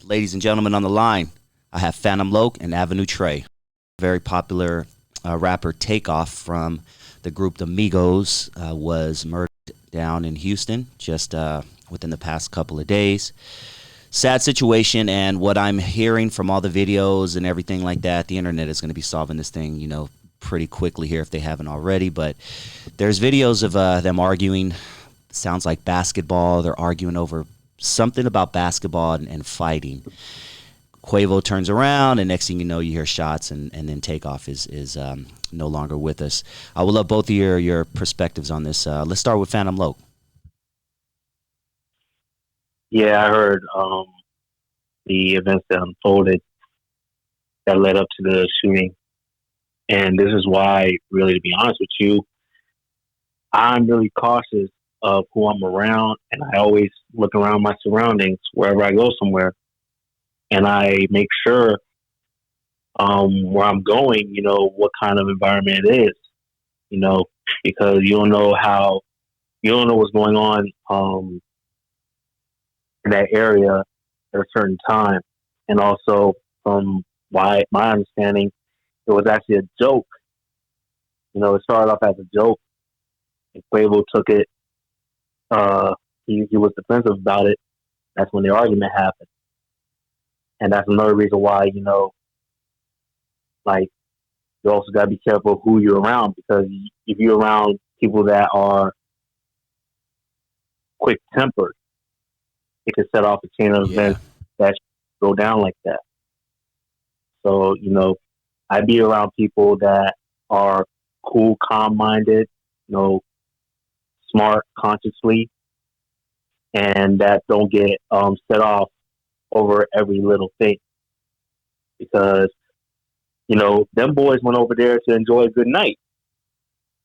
Ladies and gentlemen, on the line, I have Phantom Loc and Avenue Tre. Very popular rapper TAKEOFF from the group the MIGOS was murdered down in Houston just within the past couple of days. Sad situation, and what I'm hearing from all the videos and everything like that, the internet is going to be solving this thing, pretty quickly here if they haven't already. But there's videos of them arguing. Sounds like basketball. They're arguing over something about basketball and fighting. Quavo turns around, and next thing you know, you hear shots, and then TAKEOFF is no longer with us. I would love both of your perspectives on this. Let's start with Phantom Loc. Yeah, I heard the events that unfolded that led up to the shooting. And this is why, really, to be honest with you, I'm really cautious of who I'm around, and I always look around my surroundings wherever I go somewhere, and I make sure where I'm going, what kind of environment it is, because you don't know what's going on in that area at a certain time. And also, from my understanding, it was actually a joke. It started off as a joke, and Quavo took it. He was defensive about it. That's when the argument happened. And that's another reason why, you also got to be careful who you're around, because if you're around people that are quick-tempered, it could set off a chain of events that go down like that. So, I'd be around people that are cool, calm-minded, smart, consciously, and that don't get set off over every little thing. Because, them boys went over there to enjoy a good night.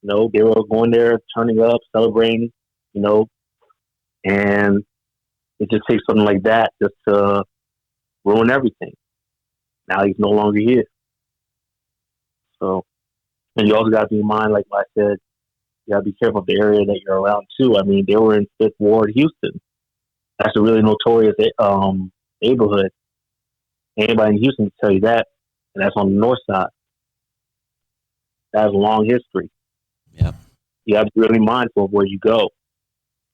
They were going there, turning up, celebrating, and it just takes something like that just to ruin everything. Now he's no longer here. So, and you also got to be in mind, like I said, you got to be careful of the area that you're around too. I mean, they were in Fifth Ward, Houston. That's a really notorious neighborhood. Anybody in Houston can tell you that, and that's on the north side. That has a long history. Yeah, you have to be really mindful of where you go.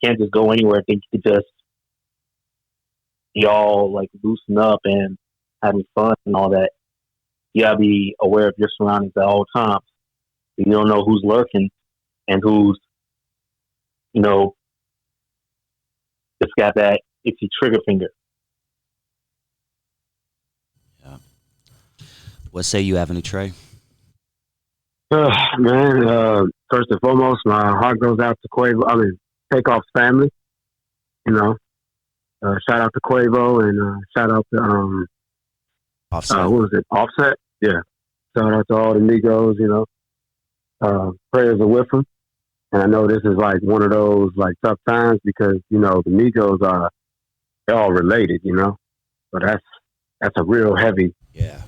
You can't just go anywhere and think you could just be all like loosen up and having fun and all that. You gotta be aware of your surroundings at all times. You don't know who's lurking and who's, just got that itchy trigger finger. Yeah. What say you, Avenue Tre? Man, first and foremost, my heart goes out to TAKEOFF's family. Shout out to Quavo and shout out to Offset. what was it? Offset? Yeah. Shout out to all the Migos, prayers are with them. And I know this is like one of those like tough times because, the Migos they're all related, but that's a real heavy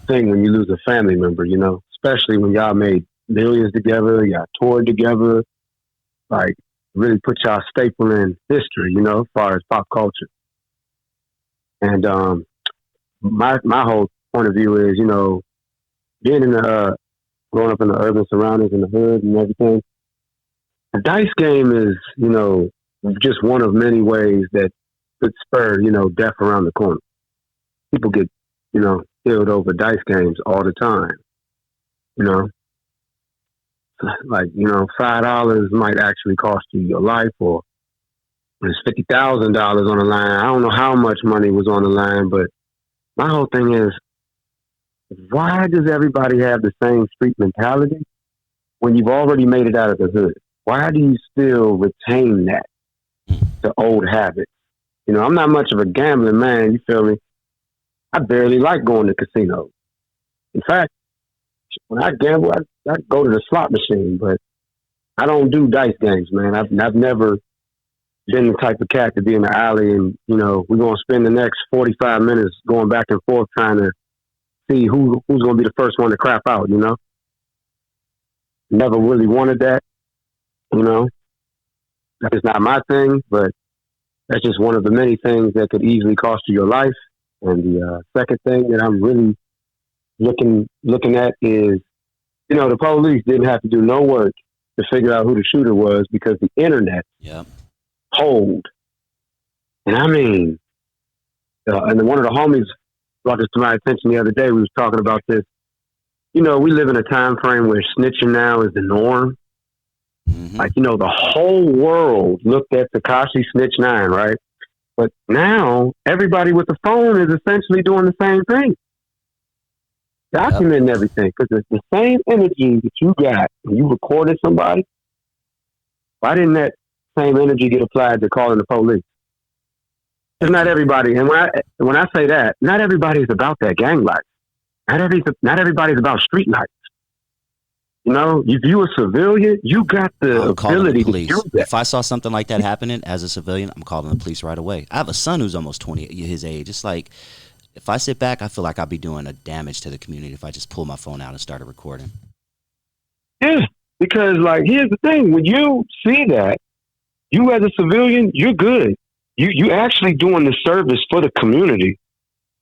thing when you lose a family member, especially when y'all made millions together, y'all toured together, like really put y'all staple in history, as far as pop culture. And my whole point of view is, being in growing up in the urban surroundings in the hood and everything, the dice game is, just one of many ways that could spur, death around the corner. People get, killed over dice games all the time. Like, $5 might actually cost you your life, or there's $50,000 on the line. I don't know how much money was on the line, but my whole thing is, why does everybody have the same street mentality when you've already made it out of the hood? Why do you still retain that, the old habits? I'm not much of a gambling man, you feel me? I barely like going to casinos. In fact, when I gamble, I go to the slot machine, but I don't do dice games, man. I've never been the type of cat to be in the alley and, we're going to spend the next 45 minutes going back and forth trying to see who's going to be the first one to crap out, Never really wanted that, That's not my thing, but that's just one of the many things that could easily cost you your life. And the second thing that I'm really looking at is, the police didn't have to do no work to figure out who the shooter was because the internet told. And I mean, and one of the homies brought this to my attention the other day. We was talking about this. We live in a time frame where snitching now is the norm. Mm-hmm. Like, the whole world looked at Tekashi Snitch 9, right? But now everybody with the phone is essentially doing the same thing. Documenting everything, because it's the same energy that you got when you recorded somebody. Why didn't that same energy get applied to calling the police? Because not everybody, and when I say that, not everybody's about that gang life. Not everybody's about street life. If you a civilian, you got the ability to do that. If I saw something like that happening as a civilian, I'm calling the police right away. I have a son who's almost 20, his age. It's like, if I sit back, I feel like I'll be doing a damage to the community if I just pull my phone out and started recording. Yeah, because here's the thing: when you see that, you as a civilian, you're good. You actually doing the service for the community,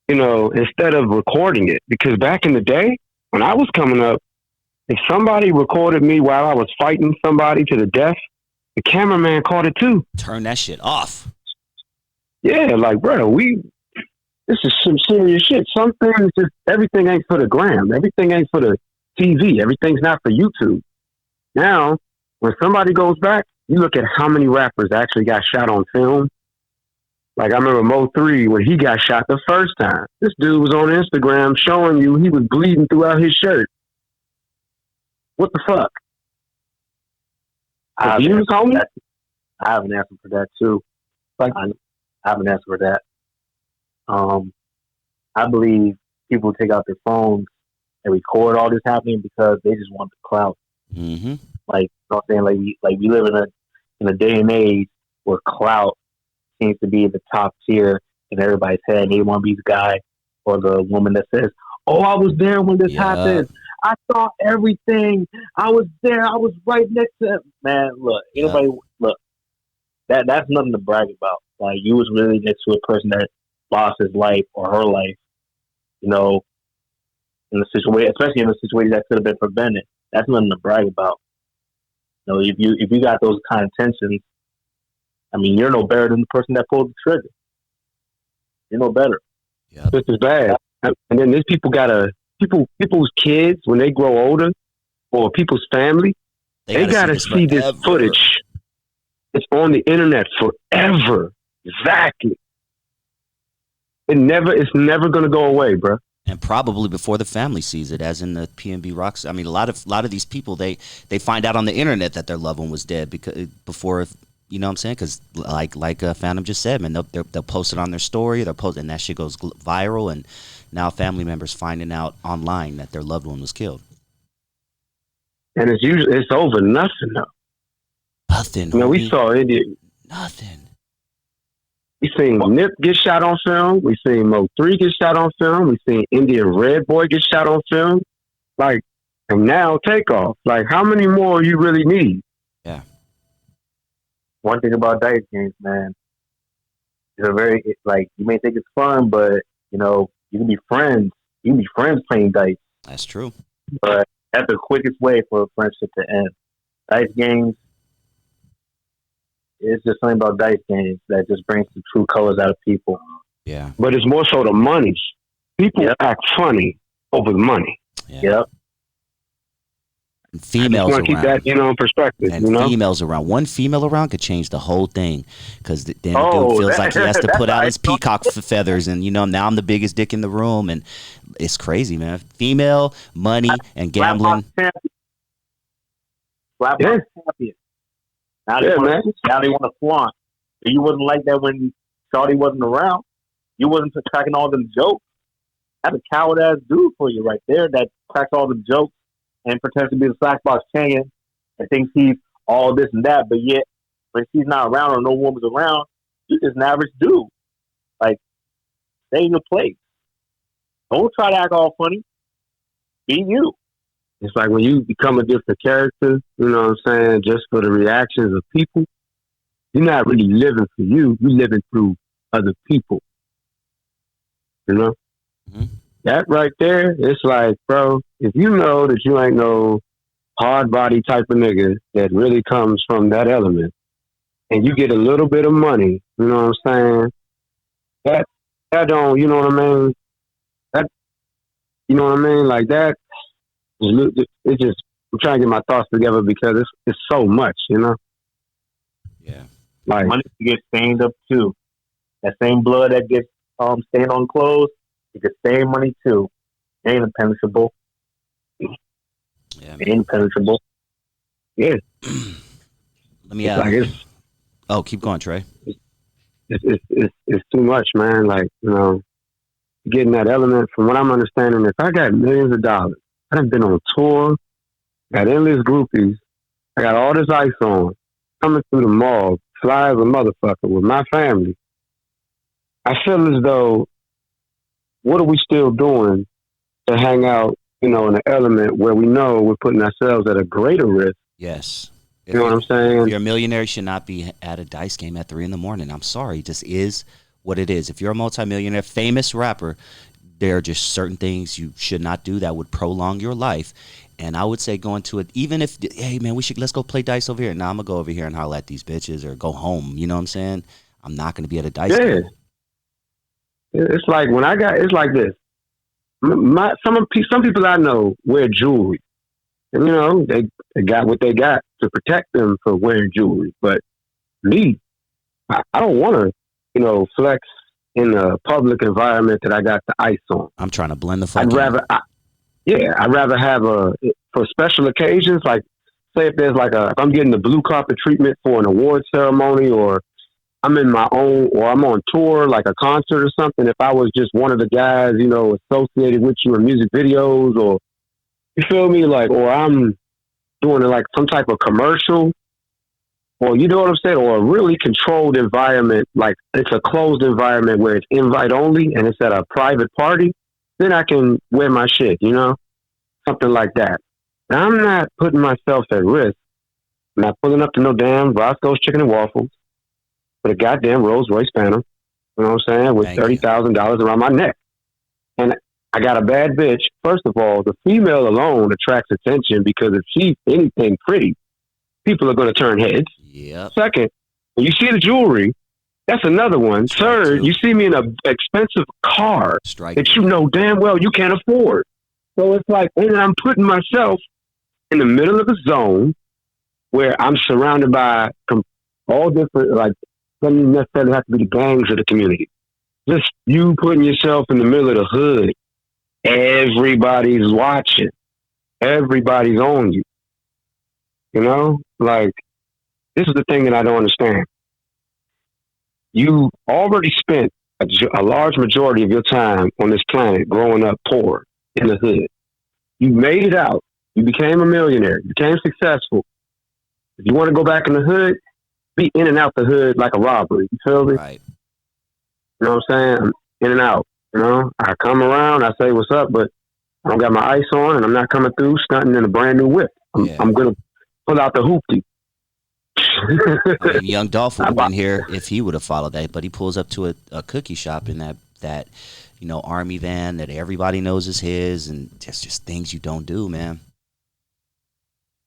instead of recording it. Because back in the day, when I was coming up, if somebody recorded me while I was fighting somebody to the death, the cameraman caught it too. Turn that shit off. Yeah, bro, this is some serious shit. Some things everything ain't for the gram. Everything ain't for the TV. Everything's not for YouTube. Now, when somebody goes back, you look at how many rappers actually got shot on film. I remember Mo3 when he got shot the first time. This dude was on Instagram showing you he was bleeding throughout his shirt. What the fuck? I have an answer for that too. I have an answer for that. I believe people take out their phones and record all this happening because they just want the clout. Mm-hmm. Like, you know what I'm saying? We live in a day and age where clout seems to be the top tier in everybody's head. They want to be the guy or the woman that says, "Oh, I was there when this happened. I saw everything. I was there. I was right next to him." Man, look, look. That's nothing to brag about. You was really next to a person that lost his life or her life, in the situation, especially in a situation that could have been prevented. That's nothing to brag about. If you got those kind of tensions, I mean, you're no better than the person that pulled the trigger. You're no better. Yeah, this is bad. And then these people's kids, when they grow older, or people's family, they gotta see this footage. It's on the internet forever. Exactly. It's never gonna go away, bro. And probably before the family sees it, as in the PNB Rocks. I mean, a lot of these people, they find out on the internet that their loved one was dead before, you know what I'm saying? Because like Phantom just said, man, they'll post it on their story, and that shit goes viral, and now family members finding out online that their loved one was killed. And it's over nothing though. Nothing. We saw India. Nothing. We seen Nip get shot on film. We seen Mo3 get shot on film. We seen Indian Red Boy get shot on film. And now Takeoff. How many more you really need? Yeah. One thing about dice games, man, it's you may think it's fun, but you can be friends. You can be friends playing dice. That's true. But that's the quickest way for a friendship to end. Dice games. It's just something about dice games that just brings the true colors out of people. Yeah. But it's more so the money. People act funny over the money. Yeah. Yep. And females around. Keep that, in perspective. And females around. One female around could change the whole thing. Because then the dude feels like he has to put out his peacock feathers. And, now I'm the biggest dick in the room. And it's crazy, man. Female, money, and gambling. Slap champion. Now they want to flaunt. You wasn't like that when Shawty wasn't around. You wasn't cracking all them jokes. That's a coward ass dude for you right there that cracks all the jokes and pretends to be the Slackbox champion and thinks he's all this and that, but yet when she's not around or no woman's around, you're just an average dude. Stay in your place. Don't try to act all funny. Be you. It's like when you become a different character, you know what I'm saying, just for the reactions of people, you're not really living for you. You're living through other people. You know, Hmm. that right there, it's like, bro, if you know that you ain't no hard body type of nigga that really comes from that element, and you get a little bit of money, you know what I'm saying? That that don't, you know what I mean? That you know what I mean? Like that, it just. I'm trying to get my thoughts together because it's so much, you know. Yeah. Like Money gets stained up too. That same blood that gets stained on clothes, it gets stain money too. It ain't impenetrable. Yeah, It man. ain't impenetrable. yeah, Let me it's like oh, keep going, Trey. it's too much, man. Like, you know, getting that element. From what I'm understanding, if I got millions of dollars, I've been on tour, got endless groupies, I got all this ice on, coming through the mall, fly as a motherfucker with my family. I feel as though, what are we still doing to hang out, you know, in an element where we know we're putting ourselves at a greater risk? Yes. You know what I'm If saying? you're a millionaire, you should not be at a dice game at 3 in the morning. I'm sorry. It just is what it is. If you're a multimillionaire, famous rapper, there are just certain things you should not do that would prolong your life. And I would say going to it, even if, hey, man, let's go play dice over here. Now I'm going to go over here and holler at these bitches or go home. You know what I'm saying? I'm not going to be at a dice Yeah. game. It's like it's like this. Some people I know wear jewelry. And, you know, they got what they got to protect them for wearing jewelry. But me, I don't want to, you know, flex in a public environment that I got the ice on. I'm trying to blend the I'd fuck in. rather, I'd rather have for special occasions, like, say if there's like if I'm getting the blue carpet treatment for an award ceremony, or I'm in my own, or I'm on tour, like a concert or something. If I was just one of the guys, you know, associated with you in music videos, or you feel me, like, or I'm doing like some type of commercial, or you know what I'm saying, or a really controlled environment, like it's a closed environment where it's invite only and it's at a private party, then I can wear my shit, you know, something like that. Now, I'm not putting myself at risk. I'm not pulling up to no damn Roscoe's Chicken and Waffles with a goddamn Rolls Royce Phantom, you know what I'm saying, with Thank you. $30,000 around my neck. And I got a bad bitch. First of all, the female alone attracts attention because if she's anything pretty, people are going to turn heads. Yep. Second, when you see the jewelry, that's another one. Strike Third, two. you see me in an expensive car Strike that three. you know damn well you can't afford. So it's like, and then I'm putting myself in the middle of a zone where I'm surrounded by all different, like, doesn't necessarily have to be the gangs of the community. Just you putting yourself in the middle of the hood. Everybody's watching. Everybody's on you. You know? Like, this is the thing that I don't understand. You already spent a large majority of your time on this planet growing up poor in the hood. You made it out. You became a millionaire. You became successful. If you want to go back in the hood, be in and out the hood like a robbery. You feel me? Right. You know what I'm saying? I'm in and out. You know, I come around, I say what's up, but I don't got my ice on, and I'm not coming through stunting in a brand new whip. I'm gonna pull out the hoopty. I mean, Young Dolph would have been here if he would have followed that, but he pulls up to a cookie shop in that you know, army van that everybody knows is his, and just things you don't do, man.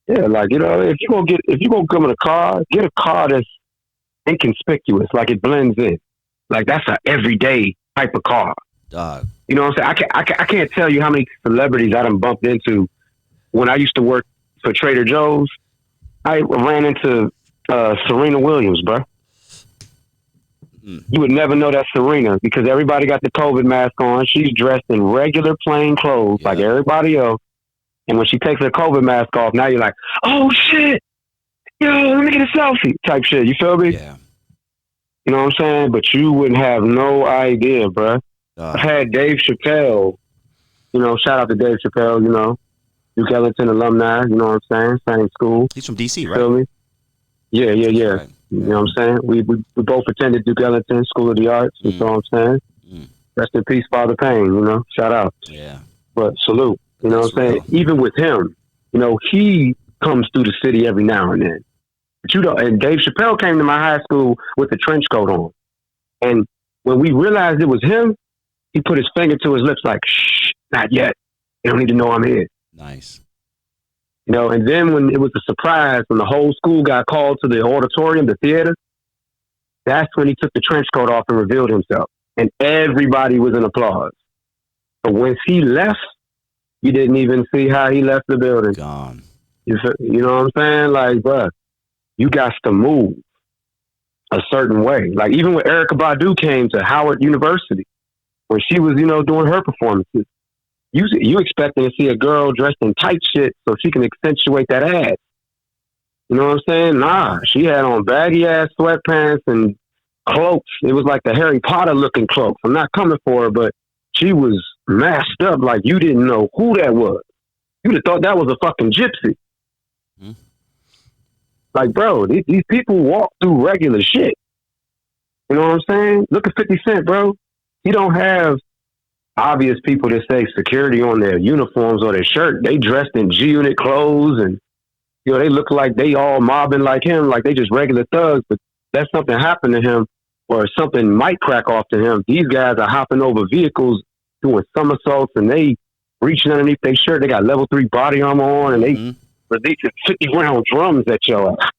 Yeah, like, you know, if you gonna come in a car, get a car that's inconspicuous, like it blends in, like that's an everyday type of car. Dog. You know what I'm saying? I can't tell you how many celebrities I done bumped into when I used to work for Trader Joe's. I ran into Serena Williams, bro. You would never know that's Serena because everybody got the COVID mask on. She's dressed in regular plain clothes like everybody else. And when she takes her COVID mask off, now you're like, oh shit, yo, let me get a selfie type shit. You feel me? Yeah. You know what I'm saying? But you wouldn't have no idea, bro. I've had Dave Chappelle, you know, shout out to Dave Chappelle, you know, Duke Ellington alumni, you know what I'm saying? Same school. He's from DC, right? Feel me? Yeah. Right. You know what I'm saying? We both attended Duke Ellington School of the Arts, you know what I'm saying? Rest in peace, Father Payne, you know, shout out. Yeah. But salute, you know what I'm saying? Even with him, you know, he comes through the city every now and then. But you don't, and Dave Chappelle came to my high school with a trench coat on. And when we realized it was him, He put his finger to his lips like, shh, not yet. They don't need to know I'm here. Nice. You know, and then when it was a surprise, when the whole school got called to the auditorium, the theater, that's when he took the trench coat off and revealed himself. And everybody was in applause. But once he left, you didn't even see how he left the building. Gone. You know what I'm saying? Like, bruh, you got to move a certain way. Like, even when Erykah Badu came to Howard University, when she was, you know, doing her performances, you expecting to see a girl dressed in tight shit so she can accentuate that ass. You know what I'm saying? Nah, she had on baggy ass sweatpants and cloaks. It was like the Harry Potter looking cloaks. I'm not coming for her, but she was masked up like you didn't know who that was. You'd have thought that was a fucking gypsy. Mm-hmm. Like, bro, these people walk through regular shit. You know what I'm saying? Look at 50 Cent, bro. He don't have obvious people that say security on their uniforms or their shirt. They dressed in G-Unit clothes and, you know, they look like they all mobbing like him, like they just regular thugs. But that's something happened to him or something might crack off to him. These guys are hopping over vehicles, doing somersaults, and they reaching underneath their shirt. They got level 3 body armor on, and they releasing 50-round drums at your ass.